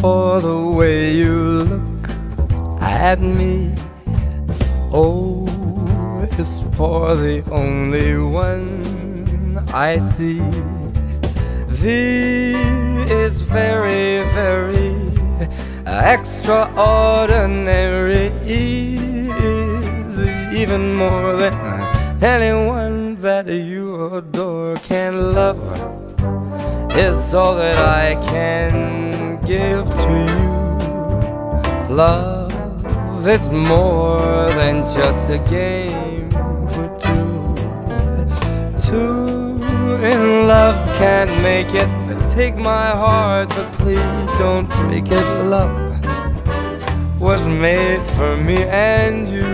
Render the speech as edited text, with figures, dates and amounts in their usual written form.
for the way you look at me. O is for the only one I see. V is very, very extraordinary. E is even more than anyone that you adore can love. Is all that I can give to you. Love is more than just a game for two. Two in love can't make it. Take my heart, but please don't break it. Love was made for me and you.